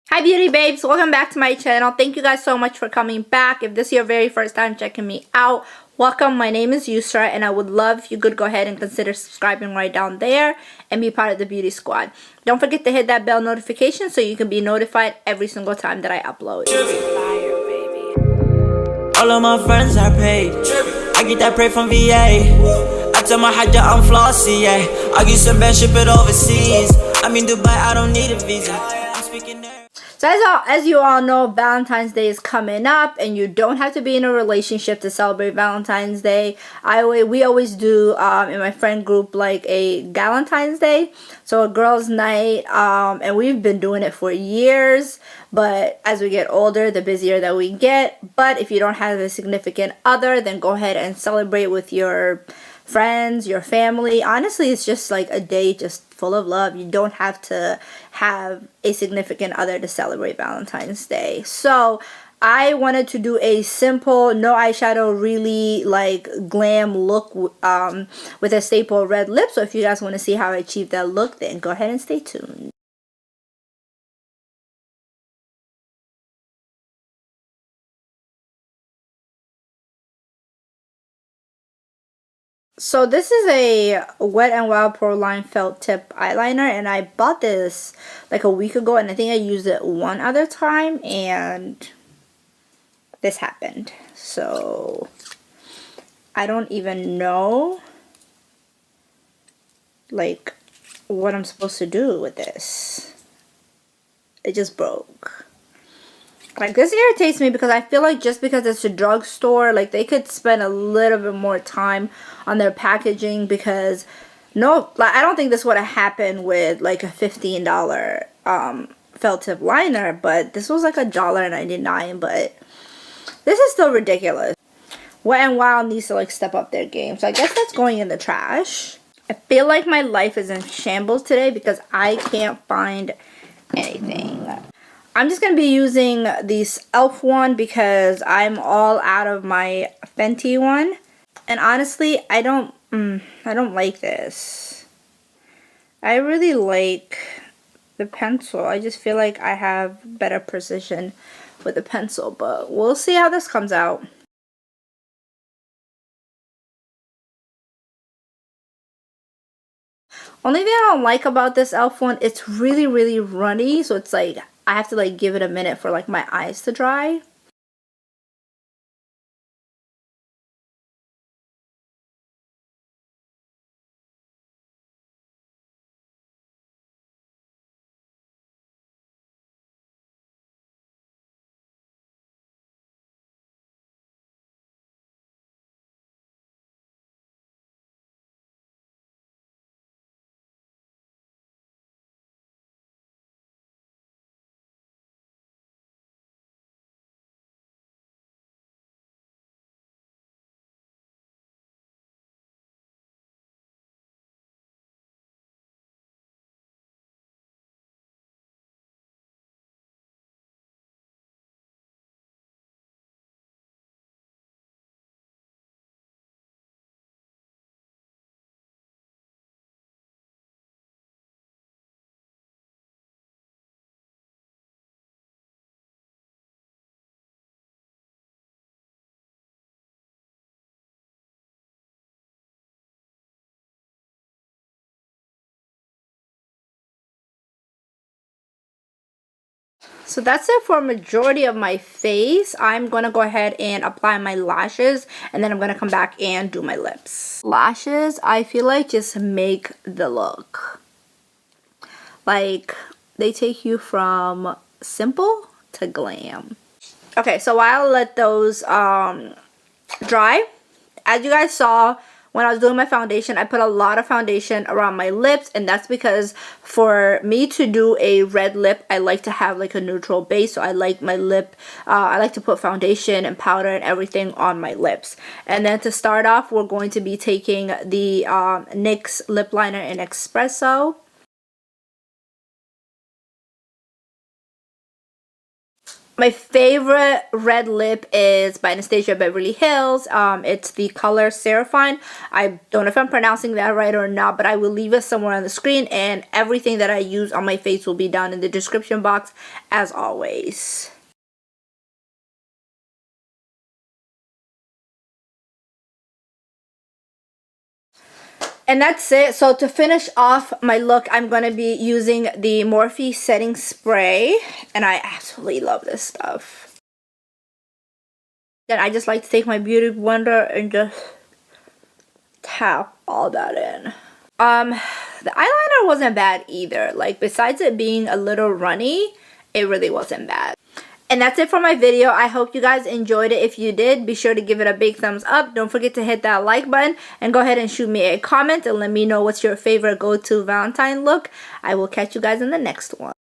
Hi beauty babes, welcome back to my channel. Thank you guys so much for coming back. If this is your very first time checking me out, welcome. My name is Yusra and I would love if you could go ahead and consider subscribing right down there and be part of the beauty squad. Don't forget to hit that bell notification so you can be notified every single time that I upload. All of my friends are paid. I get that pay from VA. I tell my hajja I'm flossy, yeah. I get some bad ship it overseas. I'm in Dubai, I don't need a visa. I'm speaking there. So as you all know, Valentine's Day is coming up and you don't have to be in a relationship to celebrate Valentine's Day. We always do in my friend group like a Galentine's Day, so a girls' night, and we've been doing it for years, but as we get older, the busier that we get. But if you don't have a significant other, then go ahead and celebrate with your friends, your family. Honestly, it's just like a day just full of love. You don't have to have a significant other to celebrate Valentine's Day. So I wanted to do a simple, no eyeshadow, really like glam look with a staple red lip. So if you guys want to see how I achieve that look, then go ahead and stay tuned. So this is a Wet n Wild Pro Line felt tip eyeliner, and I bought this like a week ago, and I think I used it one other time and this happened. So I don't even know like what I'm supposed to do with this. It just broke. Like, this irritates me because I feel like just because it's a drugstore, like, they could spend a little bit more time on their packaging, because I don't think this would have happened with like a $15 felt tip liner, but this was like $1.99, but this is still ridiculous. Wet n Wild needs to like step up their game, so I guess that's going in the trash. I feel like my life is in shambles today because I can't find anything. I'm just going to be using this e.l.f. one because I'm all out of my Fenty one. And honestly, I don't like this. I really like the pencil. I just feel like I have better precision with the pencil, but we'll see how this comes out. Only thing I don't like about this e.l.f. one, it's really runny, so it's like I have to like give it a minute for like my eyes to dry. So that's it for a majority of my face. I'm going to go ahead and apply my lashes, and then I'm going to come back and do my lips. Lashes, I feel like just make the look. Like, they take you from simple to glam. Okay, so while I let those dry, as you guys saw, when I was doing my foundation, I put a lot of foundation around my lips, and that's because for me to do a red lip, I like to have like a neutral base. So I like my lip, I like to put foundation and powder and everything on my lips. And then to start off, we're going to be taking the NYX lip liner in Expresso. My favorite red lip is by Anastasia Beverly Hills. It's the color Seraphine. I don't know if I'm pronouncing that right or not, but I will leave it somewhere on the screen, and everything that I use on my face will be down in the description box as always. And that's it. So to finish off my look, I'm going to be using the Morphe setting spray, and I absolutely love this stuff. Then I just like to take my beauty blender and just tap all that in. The eyeliner wasn't bad either. Like, besides it being a little runny, it really wasn't bad. And that's it for my video. I hope you guys enjoyed it. If you did, be sure to give it a big thumbs up. Don't forget to hit that like button and go ahead and shoot me a comment and let me know what's your favorite go-to Valentine look. I will catch you guys in the next one.